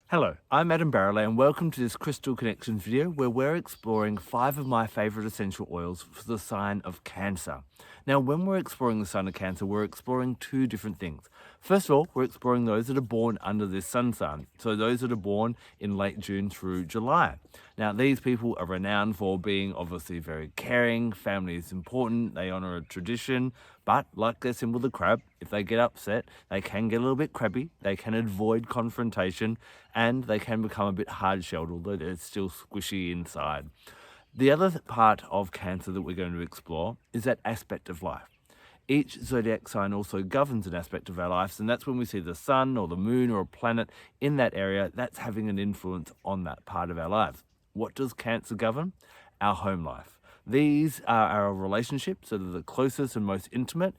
Hello, I'm Adam Barralet and welcome to this Crystal Connections video where we're exploring 5 of my favourite essential oils for the sign of Cancer. Now, when we're exploring the sign of Cancer, we're exploring 2 different things. First of all, we're exploring those that are born under this sun sign, so those that are born in late June through July. Now, these people are renowned for being obviously very caring, family is important, they honour a tradition, but like their symbol, the crab, if they get upset, they can get a little bit crabby, they can avoid confrontation, and they can become a bit hard-shelled, although they're still squishy inside. The other part of Cancer that we're going to explore is that aspect of life. Each zodiac sign also governs an aspect of our lives, and that's when we see the sun or the moon or a planet in that area, that's having an influence on that part of our lives. What does Cancer govern? Our home life. These are our relationships that are the closest and most intimate.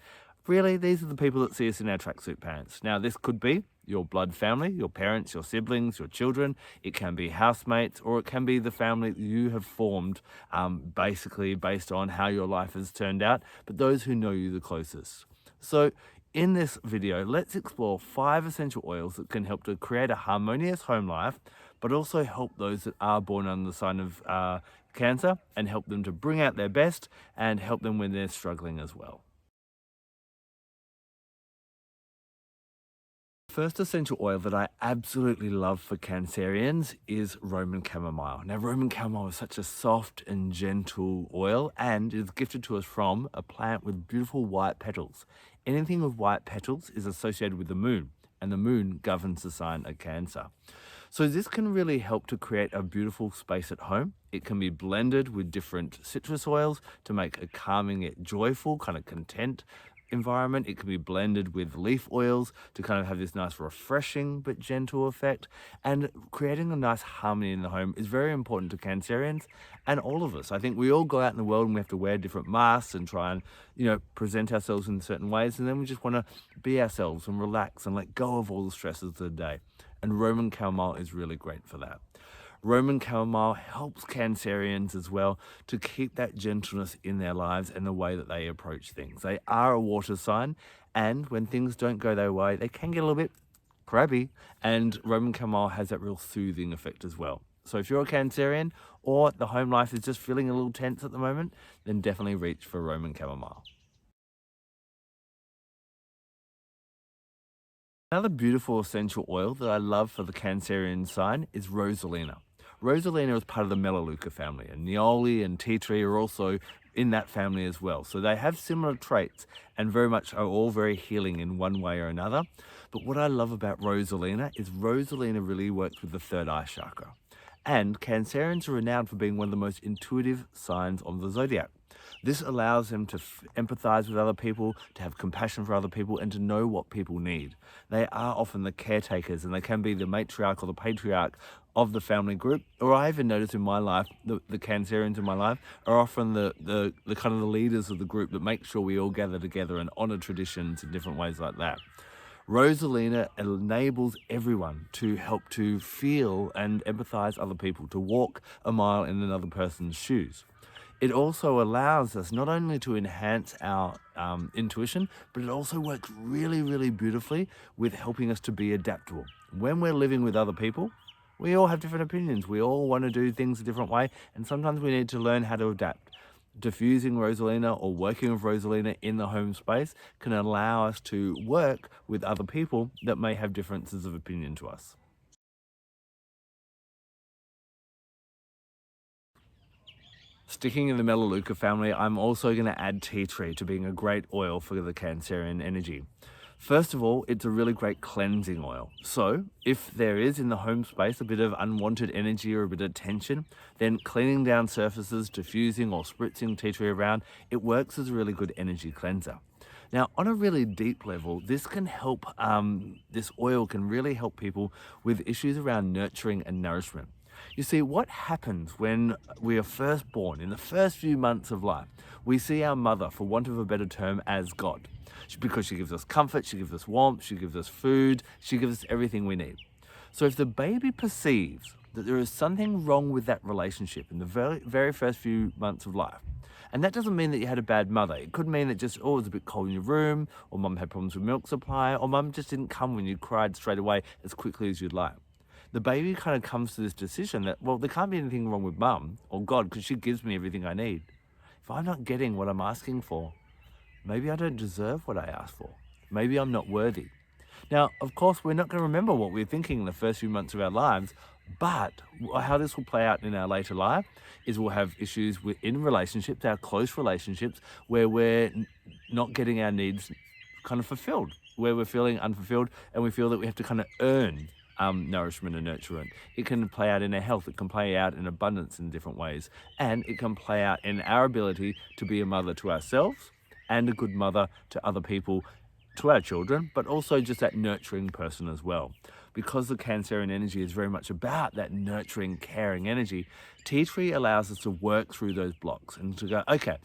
Really, these are the people that see us in our tracksuit pants. Now, this could be your blood family, your parents, your siblings, your children. It can be housemates, or it can be the family that you have formed basically based on how your life has turned out, but those who know you the closest. So in this video, let's explore 5 essential oils that can help to create a harmonious home life, but also help those that are born under the sign of Cancer and help them to bring out their best and help them when they're struggling as well. First essential oil that I absolutely love for Cancerians is Roman chamomile. Now, Roman chamomile is such a soft and gentle oil and is gifted to us from a plant with beautiful white petals. Anything with white petals is associated with the moon, and the moon governs the sign of Cancer. So this can really help to create a beautiful space at home. It can be blended with different citrus oils to make a calming yet joyful, kind of content environment. It can be blended with leaf oils to kind of have this nice refreshing but gentle effect. And creating a nice harmony in the home is very important to Cancerians and all of us. I think we all go out in the world and we have to wear different masks and try and, present ourselves in certain ways. And then we just want to be ourselves and relax and let go of all the stresses of the day. And Roman chamomile is really great for that. Roman chamomile helps Cancerians as well to keep that gentleness in their lives and the way that they approach things. They are a water sign, and when things don't go their way, they can get a little bit crabby, and Roman chamomile has that real soothing effect as well. So if you're a Cancerian or the home life is just feeling a little tense at the moment, then definitely reach for Roman chamomile. Another beautiful essential oil that I love for the Cancerian sign is Rosalina. Rosalina is part of the Melaleuca family, and Nioli and tea tree are also in that family as well. So they have similar traits and very much are all very healing in one way or another. But what I love about Rosalina is Rosalina really works with the third eye chakra. And Cancerians are renowned for being one of the most intuitive signs of the zodiac. This allows them to empathize with other people, to have compassion for other people, and to know what people need. They are often the caretakers, and they can be the matriarch or the patriarch of the family group. Or I even notice in my life, the Cancerians in my life are often the kind of the leaders of the group that make sure we all gather together and honor traditions in different ways like that. Rosalina enables everyone to help to feel and empathize other people, to walk a mile in another person's shoes. It also allows us not only to enhance our intuition, but it also works really, really beautifully with helping us to be adaptable. When we're living with other people, we all have different opinions. We all want to do things a different way, and sometimes we need to learn how to adapt. Diffusing Rosalina or working with Rosalina in the home space can allow us to work with other people that may have differences of opinion to us. Sticking in the Melaleuca family, I'm also going to add tea tree to being a great oil for the Cancerian energy. First of all, it's a really great cleansing oil. So if there is in the home space a bit of unwanted energy or a bit of tension, then cleaning down surfaces, diffusing or spritzing tea tree around, it works as a really good energy cleanser. Now, on a really deep level, this can help, this oil can really help people with issues around nurturing and nourishment. You see, what happens when we are first born, in the first few months of life, we see our mother, for want of a better term, as God. Because she gives us comfort, she gives us warmth, she gives us food, she gives us everything we need. So if the baby perceives that there is something wrong with that relationship in the very first few months of life, and that doesn't mean that you had a bad mother. It could mean that just, it was a bit cold in your room, or mum had problems with milk supply, or mum just didn't come when you cried straight away as quickly as you'd like. the baby kind of comes to this decision that, well, there can't be anything wrong with mum or God because she gives me everything I need. If I'm not getting what I'm asking for, maybe I don't deserve what I asked for. Maybe I'm not worthy. Now, of course, we're not going to remember what we're thinking in the first few months of our lives, but how this will play out in our later life is we'll have issues in relationships, our close relationships, where we're not getting our needs kind of fulfilled, where we're feeling unfulfilled and we feel that we have to kind of earn nourishment and nurturement. It can play out in our health. It can play out in abundance in different ways. And it can play out in our ability to be a mother to ourselves and a good mother to other people, to our children, but also just that nurturing person as well. Because the Cancerian energy is very much about that nurturing, caring energy, tea tree allows us to work through those blocks and to go, okay,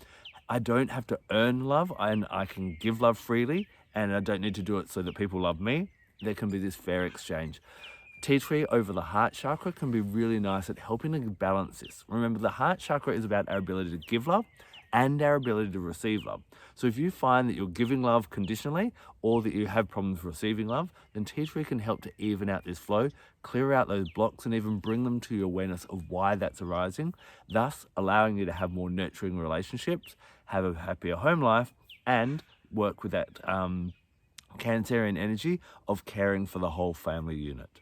I don't have to earn love and I can give love freely and I don't need to do it so that people love me. There can be this fair exchange. Tea tree over the heart chakra can be really nice at helping to balance this. Remember, the heart chakra is about our ability to give love and our ability to receive love. So if you find that you're giving love conditionally or that you have problems receiving love, then tea tree can help to even out this flow, clear out those blocks and even bring them to your awareness of why that's arising, thus allowing you to have more nurturing relationships, have a happier home life, and work with that Cancerian energy of caring for the whole family unit.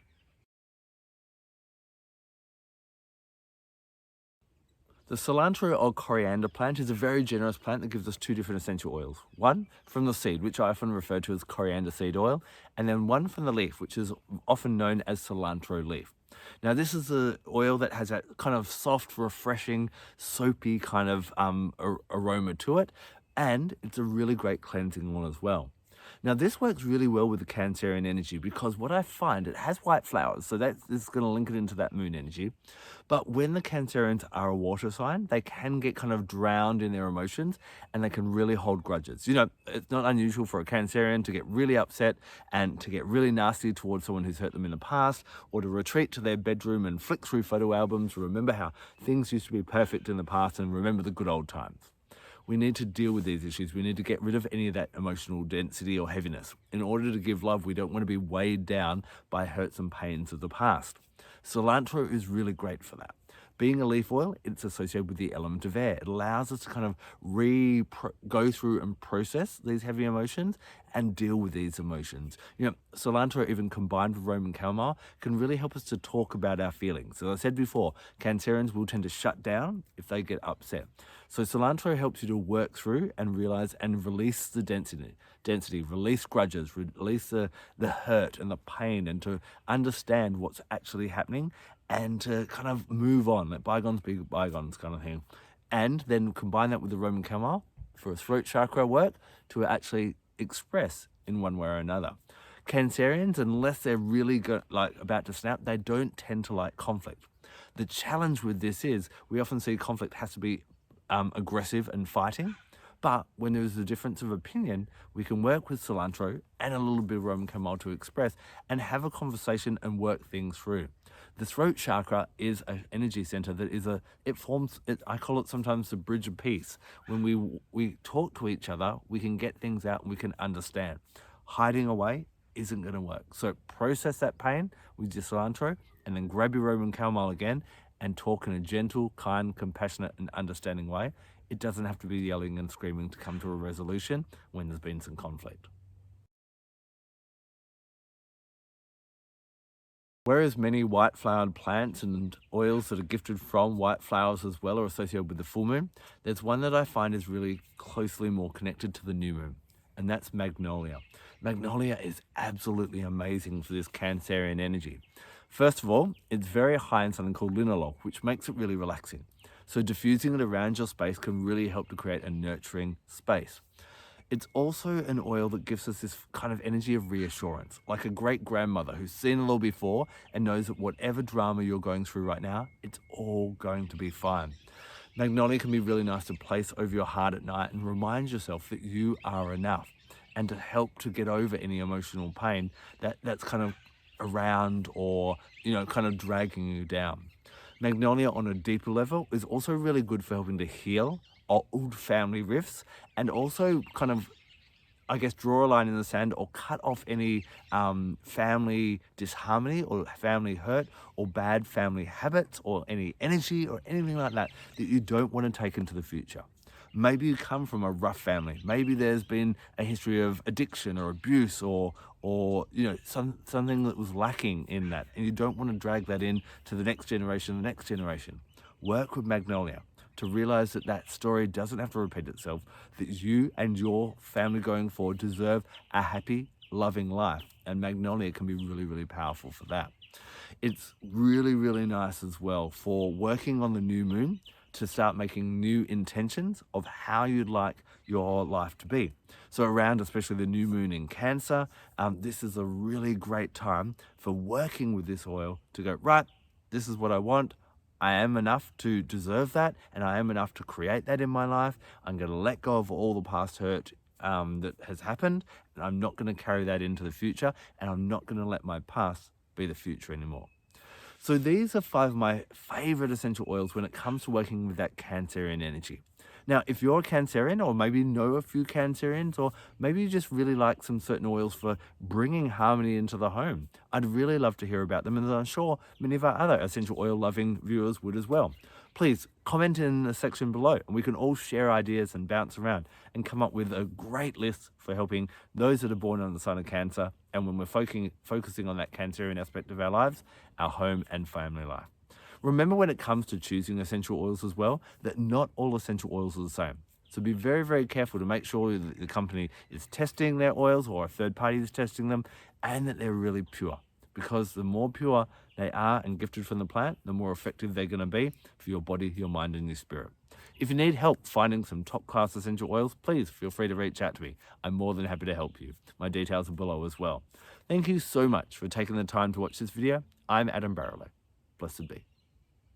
The cilantro or coriander plant is a very generous plant that gives us two different essential oils. One from the seed, which I often refer to as coriander seed oil, and then one from the leaf, which is often known as cilantro leaf. Now, this is the oil that has that kind of soft, refreshing, soapy kind of aroma to it, and it's a really great cleansing one as well. Now, this works really well with the Cancerian energy because what I find, it has white flowers, so this is going to link it into that moon energy. But when the Cancerians are a water sign, they can get kind of drowned in their emotions and they can really hold grudges. You know, it's not unusual for a Cancerian to get really upset and to get really nasty towards someone who's hurt them in the past, or to retreat to their bedroom and flick through photo albums, remember how things used to be perfect in the past and remember the good old times. We need to deal with these issues. We need to get rid of any of that emotional density or heaviness. In order to give love, we don't want to be weighed down by hurts and pains of the past. Cilantro is really great for that. Being a leaf oil, it's associated with the element of air. It allows us to kind of go through and process these heavy emotions and deal with these emotions. You know, cilantro, even combined with Roman chamomile, can really help us to talk about our feelings. As I said before, Cancerians will tend to shut down if they get upset. So cilantro helps you to work through and realize and release the density, release grudges, release the hurt and the pain, and to understand what's actually happening and to kind of move on, let bygones be bygones kind of thing. And then combine that with the Roman chamomile for a throat chakra work to actually express in one way or another. Cancerians, unless they're really about to snap, they don't tend to like conflict. The challenge with this is we often see conflict has to be aggressive and fighting. But when there's a difference of opinion, we can work with cilantro and a little bit of Roman chamomile to express and have a conversation and work things through. The throat chakra is an energy center that is I call it sometimes the bridge of peace. When we talk to each other, we can get things out and we can understand. Hiding away isn't going to work. So process that pain with your cilantro and then grab your Roman chamomile again and talk in a gentle, kind, compassionate and understanding way. It doesn't have to be yelling and screaming to come to a resolution when there's been some conflict. Whereas many white-flowered plants and oils that are gifted from white flowers as well are associated with the full moon, there's one that I find is really closely more connected to the new moon, and that's Magnolia. Magnolia is absolutely amazing for this Cancerian energy. First of all, it's very high in something called linalool, which makes it really relaxing. So diffusing it around your space can really help to create a nurturing space. It's also an oil that gives us this kind of energy of reassurance, like a great grandmother who's seen it all before and knows that whatever drama you're going through right now, it's all going to be fine. Magnolia can be really nice to place over your heart at night and remind yourself that you are enough, and to help to get over any emotional pain that's kind of around or, kind of dragging you down. Magnolia on a deeper level is also really good for helping to heal old family rifts and also kind of I guess, draw a line in the sand or cut off any family disharmony or family hurt or bad family habits or any energy or anything like that that you don't want to take into the future. Maybe you come from a rough family. Maybe there's been a history of addiction or abuse or something that was lacking in that, and you don't want to drag that in to the next generation, the next generation. Work with Magnolia to realize that that story doesn't have to repeat itself, that you and your family going forward deserve a happy, loving life, and Magnolia can be really, really powerful for that. It's really, really nice as well for working on the new moon to start making new intentions of how you'd like your life to be. So around especially the new moon in Cancer, this is a really great time for working with this oil to go, right, this is what I want. I am enough to deserve that, and I am enough to create that in my life. I'm going to let go of all the past hurt that has happened, and I'm not going to carry that into the future, and I'm not going to let my past be the future anymore. So these are 5 of my favorite essential oils when it comes to working with that Cancerian energy. Now, if you're a Cancerian, or maybe know a few Cancerians, or maybe you just really like some certain oils for bringing harmony into the home, I'd really love to hear about them, and I'm sure many of our other essential oil loving viewers would as well. Please comment in the section below, and we can all share ideas and bounce around and come up with a great list for helping those that are born on the sign of Cancer, and when we're focusing on that Cancerian aspect of our lives, our home and family life. Remember, when it comes to choosing essential oils as well, that not all essential oils are the same. So be very, very careful to make sure that the company is testing their oils or a third party is testing them, and that they're really pure. Because the more pure they are and gifted from the plant, the more effective they're going to be for your body, your mind, and your spirit. If you need help finding some top-class essential oils, please feel free to reach out to me. I'm more than happy to help you. My details are below as well. Thank you so much for taking the time to watch this video. I'm Adam Barralet. Blessed be.